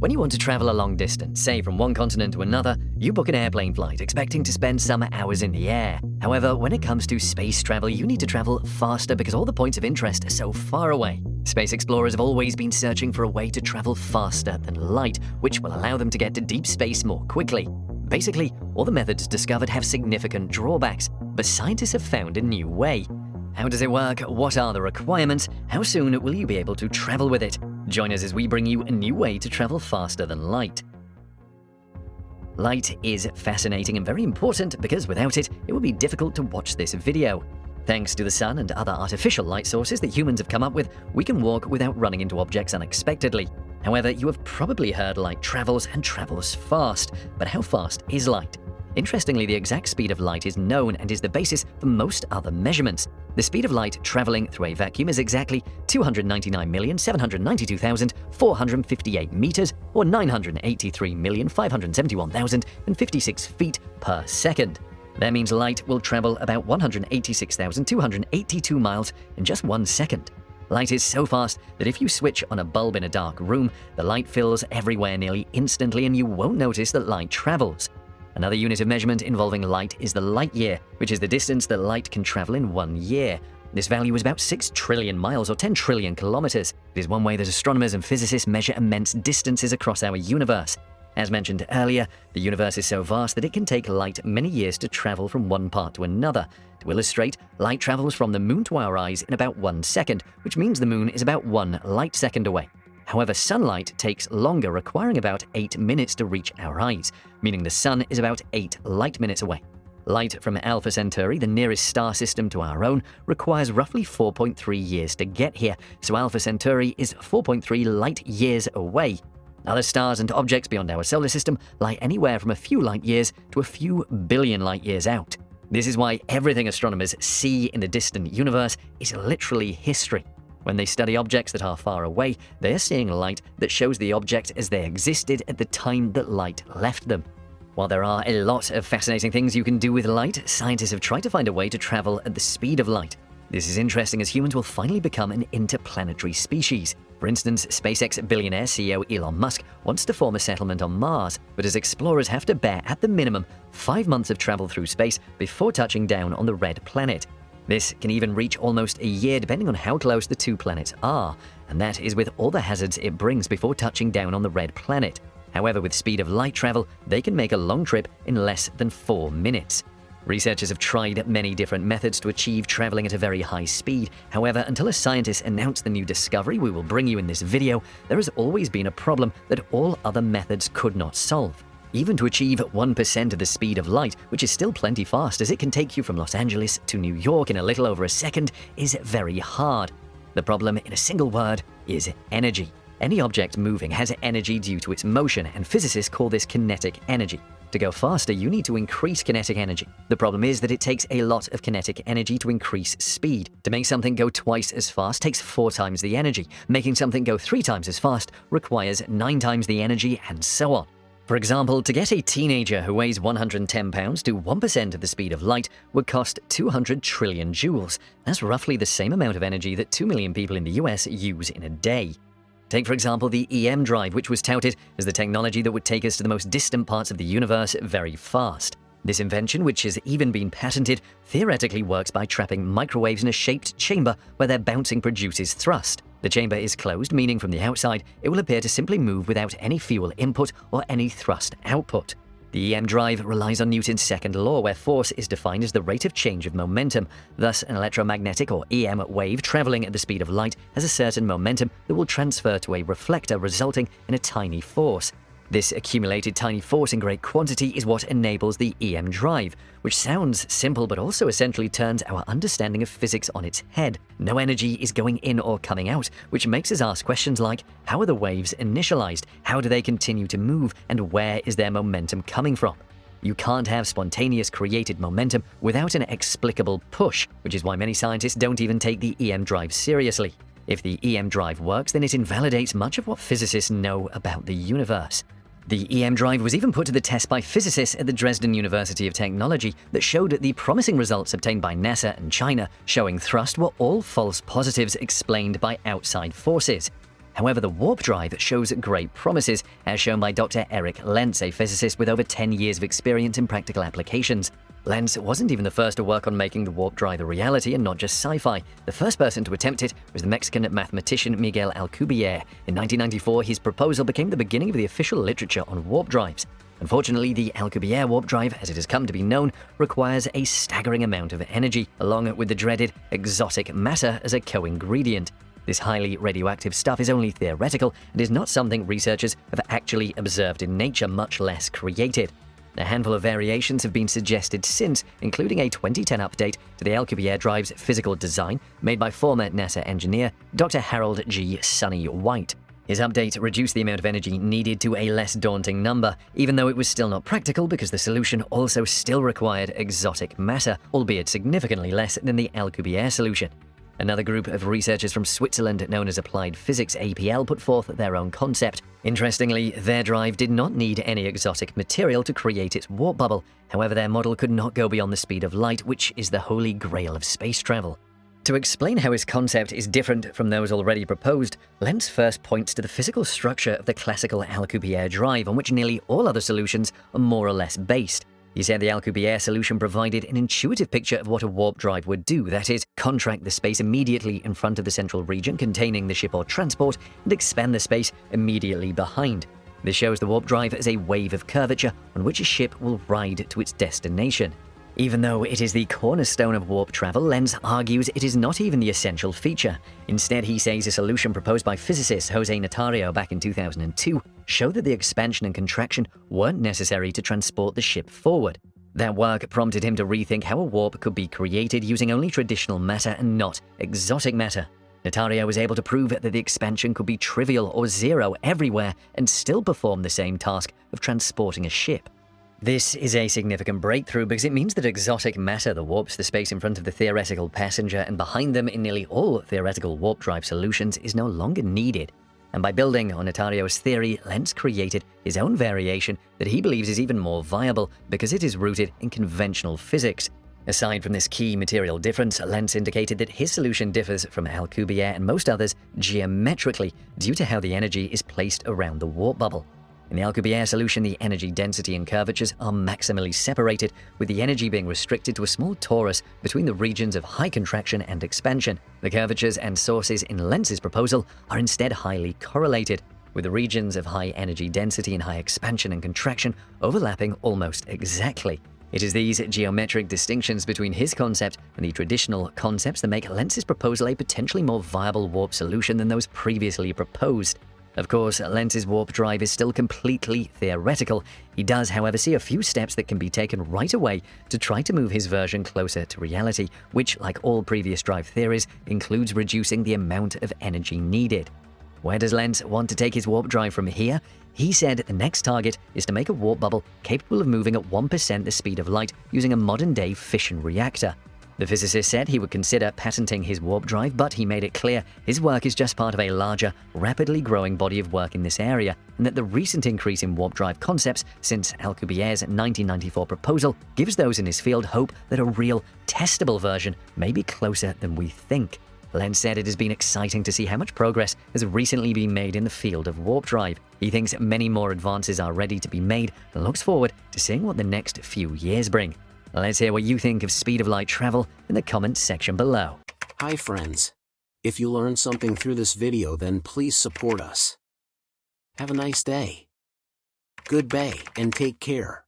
When you want to travel a long distance, say from one continent to another, you book an airplane flight expecting to spend some hours in the air. However, when it comes to space travel, you need to travel faster because all the points of interest are so far away. Space explorers have always been searching for a way to travel faster than light, which will allow them to get to deep space more quickly. Basically, all the methods discovered have significant drawbacks, but scientists have found a new way. How does it work? What are the requirements? How soon will you be able to travel with it? Join us as we bring you a new way to travel faster than light. Light is fascinating and very important because without it, it would be difficult to watch this video. Thanks to the sun and other artificial light sources that humans have come up with, we can walk without running into objects unexpectedly. However, you have probably heard light travels and travels fast, but how fast is light? Interestingly, the exact speed of light is known and is the basis for most other measurements. The speed of light traveling through a vacuum is exactly 299,792,458 meters, or 983,571,056 feet per second. That means light will travel about 186,282 miles in just 1 second. Light is so fast that if you switch on a bulb in a dark room, the light fills everywhere nearly instantly and you won't notice that light travels. Another unit of measurement involving light is the light year, which is the distance that light can travel in 1 year. This value is about 6 trillion miles or 10 trillion kilometers. It is one way that astronomers and physicists measure immense distances across our universe. As mentioned earlier, the universe is so vast that it can take light many years to travel from one part to another. To illustrate, light travels from the moon to our eyes in about 1 second, which means the moon is about 1 light second away. However, sunlight takes longer, requiring about 8 minutes to reach our eyes, meaning the sun is about 8 light minutes away. Light from Alpha Centauri, the nearest star system to our own, requires roughly 4.3 years to get here, so Alpha Centauri is 4.3 light years away. Other stars and objects beyond our solar system lie anywhere from a few light years to a few billion light years out. This is why everything astronomers see in the distant universe is literally history. When they study objects that are far away, they are seeing light that shows the object as they existed at the time that light left them. While there are a lot of fascinating things you can do with light, scientists have tried to find a way to travel at the speed of light. This is interesting as humans will finally become an interplanetary species. For instance, SpaceX billionaire CEO Elon Musk wants to form a settlement on Mars, but as explorers have to bear at the minimum 5 months of travel through space before touching down on the red planet. This can even reach almost a year depending on how close the two planets are, and that is with all the hazards it brings before touching down on the red planet. However, with speed of light travel, they can make a long trip in less than 4 minutes. Researchers have tried many different methods to achieve traveling at a very high speed. However, until a scientist announced the new discovery we will bring you in this video, there has always been a problem that all other methods could not solve. Even to achieve 1% of the speed of light, which is still plenty fast as it can take you from Los Angeles to New York in a little over a second, is very hard. The problem, in a single word, is energy. Any object moving has energy due to its motion, and physicists call this kinetic energy. To go faster, you need to increase kinetic energy. The problem is that it takes a lot of kinetic energy to increase speed. To make something go twice as fast takes 4 times the energy. Making something go 3 times as fast requires 9 times the energy, and so on. For example, to get a teenager who weighs 110 pounds to 1% of the speed of light would cost 200 trillion joules. That's roughly the same amount of energy that 2 million people in the US use in a day. Take, for example, the EM drive, which was touted as the technology that would take us to the most distant parts of the universe very fast. This invention, which has even been patented, theoretically works by trapping microwaves in a shaped chamber where their bouncing produces thrust. The chamber is closed, meaning from the outside, it will appear to simply move without any fuel input or any thrust output. The EM drive relies on Newton's second law, where force is defined as the rate of change of momentum. Thus, an electromagnetic or EM wave traveling at the speed of light has a certain momentum that will transfer to a reflector, resulting in a tiny force. This accumulated tiny force in great quantity is what enables the EM drive, which sounds simple but also essentially turns our understanding of physics on its head. No energy is going in or coming out, which makes us ask questions like, how are the waves initialized? How do they continue to move? And where is their momentum coming from? You can't have spontaneous created momentum without an explicable push, which is why many scientists don't even take the EM drive seriously. If the EM drive works, then it invalidates much of what physicists know about the universe. The EM drive was even put to the test by physicists at the Dresden University of Technology that showed the promising results obtained by NASA and China, showing thrust were all false positives explained by outside forces. However, the warp drive shows great promises, as shown by Dr. Eric Lentz, a physicist with over 10 years of experience in practical applications. Lentz wasn't even the first to work on making the warp drive a reality and not just sci-fi. The first person to attempt it was the Mexican mathematician Miguel Alcubierre. In 1994, his proposal became the beginning of the official literature on warp drives. Unfortunately, the Alcubierre warp drive, as it has come to be known, requires a staggering amount of energy, along with the dreaded exotic matter as a co-ingredient. This highly radioactive stuff is only theoretical and is not something researchers have actually observed in nature, much less created. A handful of variations have been suggested since, including a 2010 update to the Alcubierre drive's physical design made by former NASA engineer Dr. Harold G. Sonny White. His update reduced the amount of energy needed to a less daunting number, even though it was still not practical because the solution also still required exotic matter, albeit significantly less than the Alcubierre solution. Another group of researchers from Switzerland known as Applied Physics APL put forth their own concept. Interestingly, their drive did not need any exotic material to create its warp bubble. However, their model could not go beyond the speed of light, which is the holy grail of space travel. To explain how his concept is different from those already proposed, Lentz first points to the physical structure of the classical Alcubierre drive, on which nearly all other solutions are more or less based. He said the Alcubierre solution provided an intuitive picture of what a warp drive would do, that is, contract the space immediately in front of the central region containing the ship or transport and expand the space immediately behind. This shows the warp drive as a wave of curvature on which a ship will ride to its destination. Even though it is the cornerstone of warp travel, Lentz argues it is not even the essential feature. Instead, he says a solution proposed by physicist Jose Notario back in 2002 showed that the expansion and contraction weren't necessary to transport the ship forward. That work prompted him to rethink how a warp could be created using only traditional matter and not exotic matter. Notario was able to prove that the expansion could be trivial or zero everywhere and still perform the same task of transporting a ship. This is a significant breakthrough because it means that exotic matter that warps the space in front of the theoretical passenger and behind them in nearly all theoretical warp drive solutions is no longer needed. And by building on Notario's theory, Lentz created his own variation that he believes is even more viable because it is rooted in conventional physics. Aside from this key material difference, Lentz indicated that his solution differs from Alcubierre and most others geometrically due to how the energy is placed around the warp bubble. In the Alcubierre solution, the energy density and curvatures are maximally separated, with the energy being restricted to a small torus between the regions of high contraction and expansion. The curvatures and sources in Lentz's proposal are instead highly correlated, with the regions of high energy density and high expansion and contraction overlapping almost exactly. It is these geometric distinctions between his concept and the traditional concepts that make Lentz's proposal a potentially more viable warp solution than those previously proposed. Of course, Lentz's warp drive is still completely theoretical. He does, however, see a few steps that can be taken right away to try to move his version closer to reality, which, like all previous drive theories, includes reducing the amount of energy needed. Where does Lentz want to take his warp drive from here? He said the next target is to make a warp bubble capable of moving at 1% the speed of light using a modern-day fission reactor. The physicist said he would consider patenting his warp drive, but he made it clear his work is just part of a larger, rapidly growing body of work in this area, and that the recent increase in warp drive concepts since Alcubierre's 1994 proposal gives those in his field hope that a real, testable version may be closer than we think. Lentz said it has been exciting to see how much progress has recently been made in the field of warp drive. He thinks many more advances are ready to be made and looks forward to seeing what the next few years bring. Let's hear what you think of speed of light travel in the comments section below. Hi friends. If you learned something through this video, then please support us. Have a nice day. Goodbye and take care.